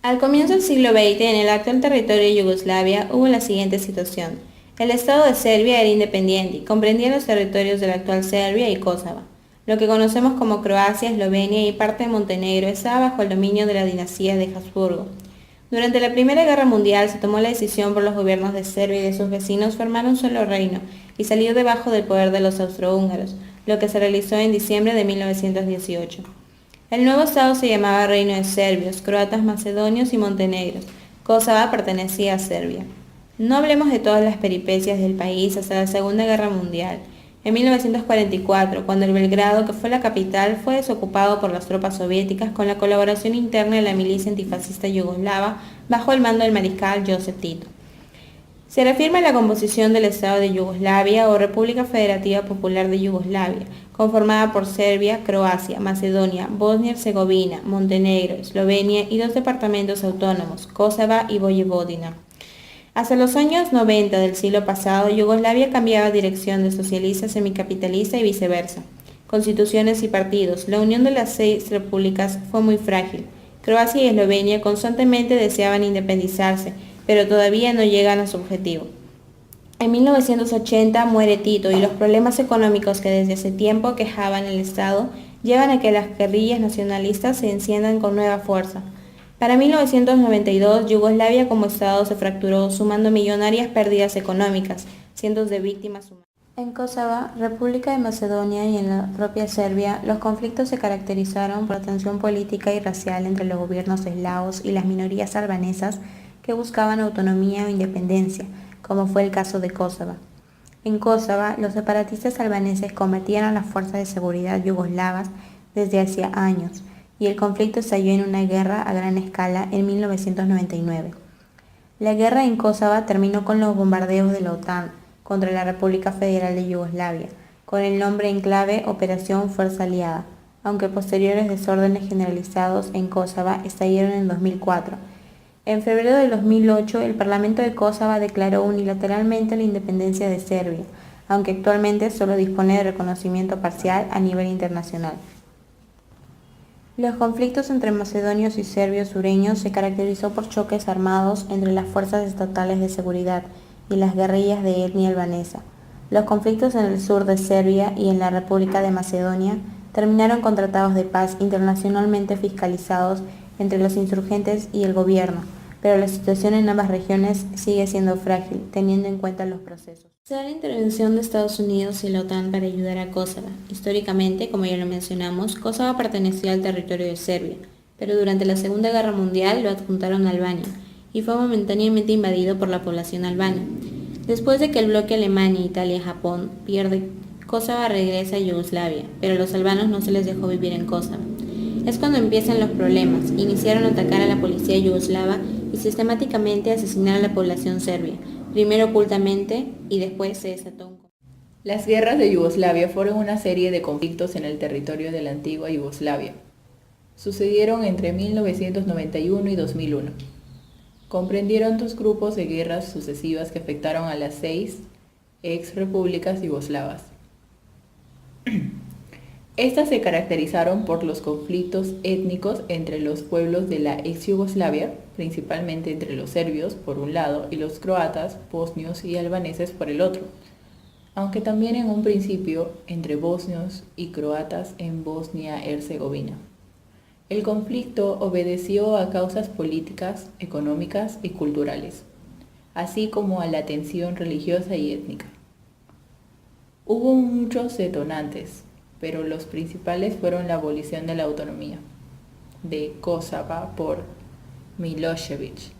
Al comienzo del siglo XX, en el actual territorio de Yugoslavia, hubo la siguiente situación. El Estado de Serbia era independiente y comprendía los territorios de la actual Serbia y Kosovo. Lo que conocemos como Croacia, Eslovenia y parte de Montenegro estaba bajo el dominio de la dinastía de Habsburgo. Durante la Primera Guerra Mundial se tomó la decisión por los gobiernos de Serbia y de sus vecinos formar un solo reino y salir debajo del poder de los austrohúngaros, lo que se realizó en diciembre de 1918. El nuevo estado se llamaba Reino de Serbios, Croatas Macedonios y Montenegros. Kosovo pertenecía a Serbia. No hablemos de todas las peripecias del país hasta la Segunda Guerra Mundial. En 1944, cuando el Belgrado, que fue la capital, fue desocupado por las tropas soviéticas con la colaboración interna de la milicia antifascista yugoslava bajo el mando del mariscal Joseph Tito. Se reafirma la composición del Estado de Yugoslavia o República Federativa Popular de Yugoslavia, conformada por Serbia, Croacia, Macedonia, Bosnia-Herzegovina, Montenegro, Eslovenia y dos departamentos autónomos, Kosovo y Voivodina. Hasta los años 90 del siglo pasado, Yugoslavia cambiaba dirección de socialista a semicapitalista y viceversa. Constituciones y partidos, la unión de las 6 repúblicas fue muy frágil. Croacia y Eslovenia constantemente deseaban independizarse, pero todavía no llegan a su objetivo. En 1980 muere Tito y los problemas económicos que desde hace tiempo aquejaban el Estado llevan a que las guerrillas nacionalistas se enciendan con nueva fuerza. Para 1992, Yugoslavia como Estado se fracturó, sumando millonarias pérdidas económicas, cientos de víctimas humanas. En Kosovo, República de Macedonia y en la propia Serbia, los conflictos se caracterizaron por la tensión política y racial entre los gobiernos eslavos y las minorías albanesas que buscaban autonomía o independencia, como fue el caso de Kosovo. En Kosovo, los separatistas albaneses combatían a las fuerzas de seguridad yugoslavas desde hacía años, y el conflicto estalló en una guerra a gran escala en 1999. La guerra en Kosovo terminó con los bombardeos de la OTAN contra la República Federal de Yugoslavia, con el nombre en clave Operación Fuerza Aliada, aunque posteriores desórdenes generalizados en Kosovo estallaron en 2004. En febrero de 2008, el Parlamento de Kosovo declaró unilateralmente la independencia de Serbia, aunque actualmente solo dispone de reconocimiento parcial a nivel internacional. Los conflictos entre macedonios y serbios sureños se caracterizó por choques armados entre las fuerzas estatales de seguridad y las guerrillas de etnia albanesa. Los conflictos en el sur de Serbia y en la República de Macedonia terminaron con tratados de paz internacionalmente fiscalizados entre los insurgentes y el gobierno, pero la situación en ambas regiones sigue siendo frágil, teniendo en cuenta los procesos. Se da la intervención de Estados Unidos y la OTAN para ayudar a Kosovo. Históricamente, como ya lo mencionamos, Kosovo pertenecía al territorio de Serbia, pero durante la Segunda Guerra Mundial lo adjuntaron a Albania y fue momentáneamente invadido por la población albana. Después de que el bloque Alemania, Italia y Japón pierde, Kosovo regresa a Yugoslavia, pero a los albanos no se les dejó vivir en Kosovo. Es cuando empiezan los problemas. Iniciaron a atacar a la policía yugoslava y sistemáticamente asesinar a la población serbia, primero ocultamente y después se desató un... Las guerras de Yugoslavia fueron una serie de conflictos en el territorio de la antigua Yugoslavia. Sucedieron entre 1991 y 2001. Comprendieron 2 grupos de guerras sucesivas que afectaron a las 6 ex-repúblicas yugoslavas. Estas se caracterizaron por los conflictos étnicos entre los pueblos de la ex-Yugoslavia, principalmente entre los serbios por un lado y los croatas, bosnios y albaneses por el otro, aunque también en un principio entre bosnios y croatas en Bosnia-Herzegovina. El conflicto obedeció a causas políticas, económicas y culturales, así como a la tensión religiosa y étnica. Hubo muchos detonantes, pero los principales fueron la abolición de la autonomía de Kosovo por Milošević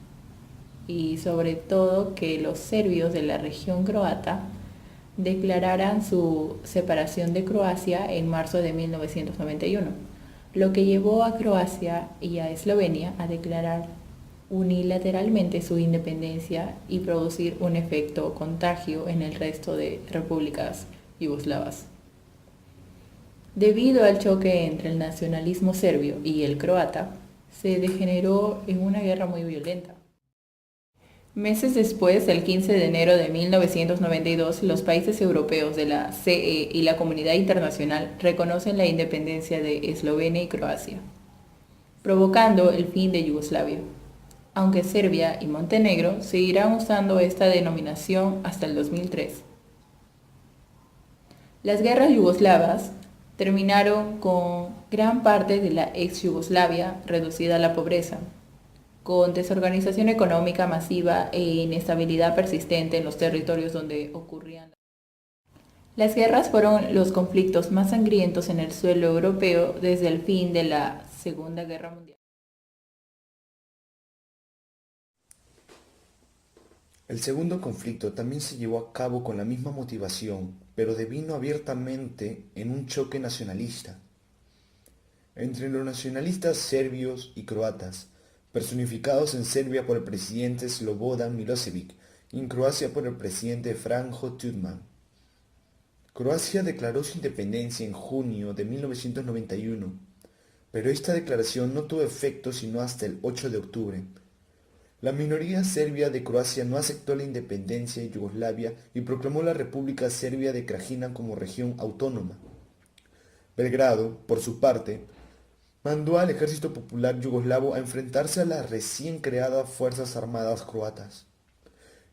y sobre todo que los serbios de la región croata declararan su separación de Croacia en marzo de 1991, lo que llevó a Croacia y a Eslovenia a declarar unilateralmente su independencia y producir un efecto contagio en el resto de repúblicas yugoslavas. Debido al choque entre el nacionalismo serbio y el croata, se degeneró en una guerra muy violenta. Meses después, el 15 de enero de 1992, los países europeos de la CE y la comunidad internacional reconocen la independencia de Eslovenia y Croacia, provocando el fin de Yugoslavia. aunque Serbia y Montenegro seguirán usando esta denominación hasta el 2003. Las guerras yugoslavas terminaron con gran parte de la ex Yugoslavia reducida a la pobreza, con desorganización económica masiva e inestabilidad persistente en los territorios donde ocurrían. Las guerras fueron los conflictos más sangrientos en el suelo europeo desde el fin de la Segunda Guerra Mundial. El segundo conflicto también se llevó a cabo con la misma motivación, pero devino abiertamente en un choque nacionalista entre los nacionalistas serbios y croatas, personificados en Serbia por el presidente Slobodan Milosevic y en Croacia por el presidente Franjo Tuđman. Croacia declaró su independencia en junio de 1991, pero esta declaración no tuvo efecto sino hasta el 8 de octubre. La minoría serbia de Croacia no aceptó la independencia de Yugoslavia y proclamó la República Serbia de Krajina como región autónoma. Belgrado, por su parte, mandó al Ejército Popular Yugoslavo a enfrentarse a las recién creadas Fuerzas Armadas croatas.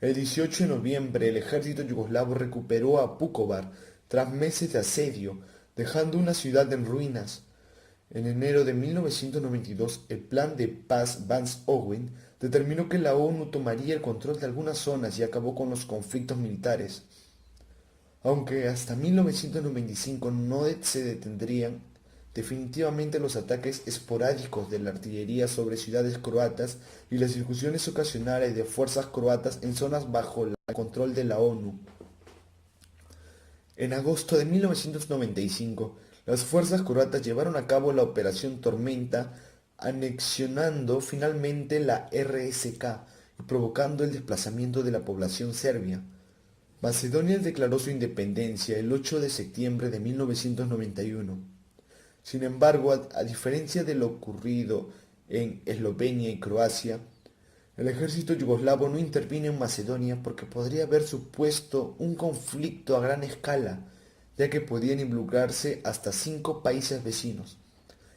El 18 de noviembre el ejército yugoslavo recuperó a Vukovar tras meses de asedio, dejando una ciudad en ruinas. En enero de 1992, el Plan de Paz Vance-Owen determinó que la ONU tomaría el control de algunas zonas y acabó con los conflictos militares. Aunque hasta 1995 no se detendrían definitivamente los ataques esporádicos de la artillería sobre ciudades croatas y las incursiones ocasionales de fuerzas croatas en zonas bajo el control de la ONU. En agosto de 1995, las fuerzas croatas llevaron a cabo la Operación Tormenta, anexionando finalmente la RSK y provocando el desplazamiento de la población serbia. Macedonia declaró su independencia el 8 de septiembre de 1991. Sin embargo, a diferencia de lo ocurrido en Eslovenia y Croacia, el ejército yugoslavo no intervino en Macedonia porque podría haber supuesto un conflicto a gran escala, ya que podían involucrarse hasta 5 países vecinos.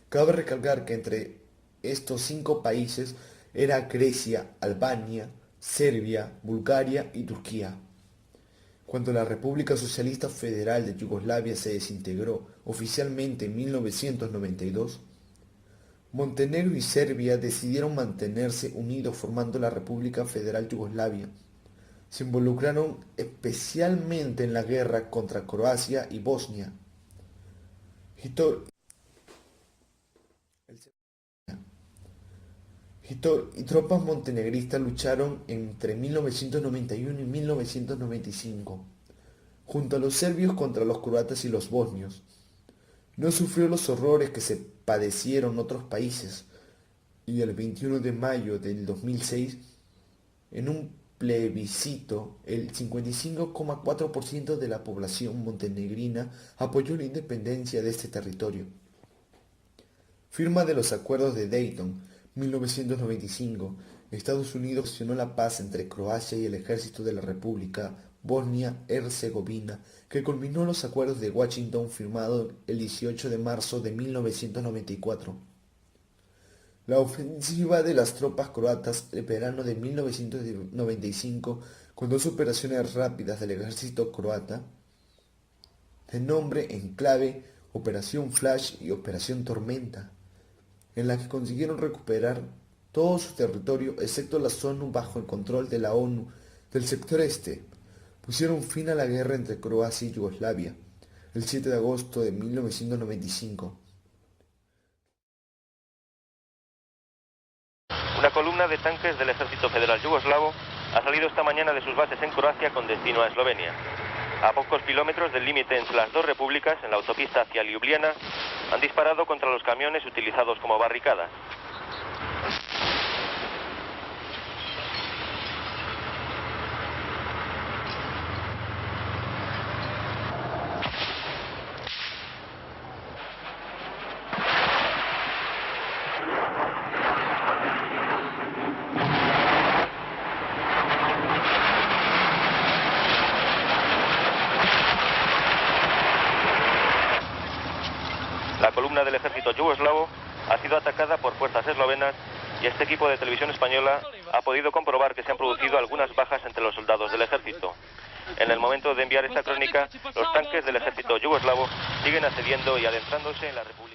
Cabe recalcar que entre estos 5 países era Grecia, Albania, Serbia, Bulgaria y Turquía. Cuando la República Socialista Federal de Yugoslavia se desintegró oficialmente en 1992, Montenegro y Serbia decidieron mantenerse unidos formando la República Federal Yugoslavia. Se involucraron especialmente en la guerra contra Croacia y Bosnia. Y tropas montenegristas lucharon entre 1991 y 1995, junto a los serbios contra los croatas y los bosnios. No sufrió los horrores que se padecieron otros países, y el 21 de mayo del 2006, en un plebiscito, el 55,4% de la población montenegrina apoyó la independencia de este territorio. Firma de los Acuerdos de Dayton, 1995, Estados Unidos accionó la paz entre Croacia y el ejército de la República Bosnia-Herzegovina, que culminó los acuerdos de Washington firmados el 18 de marzo de 1994. La ofensiva de las tropas croatas el verano de 1995, con 2 operaciones rápidas del ejército croata, de nombre en clave Operación Flash y Operación Tormenta, en la que consiguieron recuperar todo su territorio excepto la zona bajo el control de la ONU del sector este, pusieron fin a la guerra entre Croacia y Yugoslavia el 7 de agosto de 1995. Una columna de tanques del Ejército Federal Yugoslavo ha salido esta mañana de sus bases en Croacia con destino a Eslovenia. A pocos kilómetros del límite entre las dos repúblicas, en la autopista hacia Ljubljana, han disparado contra los camiones utilizados como barricadas. La columna del ejército yugoslavo ha sido atacada por fuerzas eslovenas y este equipo de televisión española ha podido comprobar que se han producido algunas bajas entre los soldados del ejército. En el momento de enviar esta crónica, los tanques del ejército yugoslavo siguen asediando y adentrándose en la República.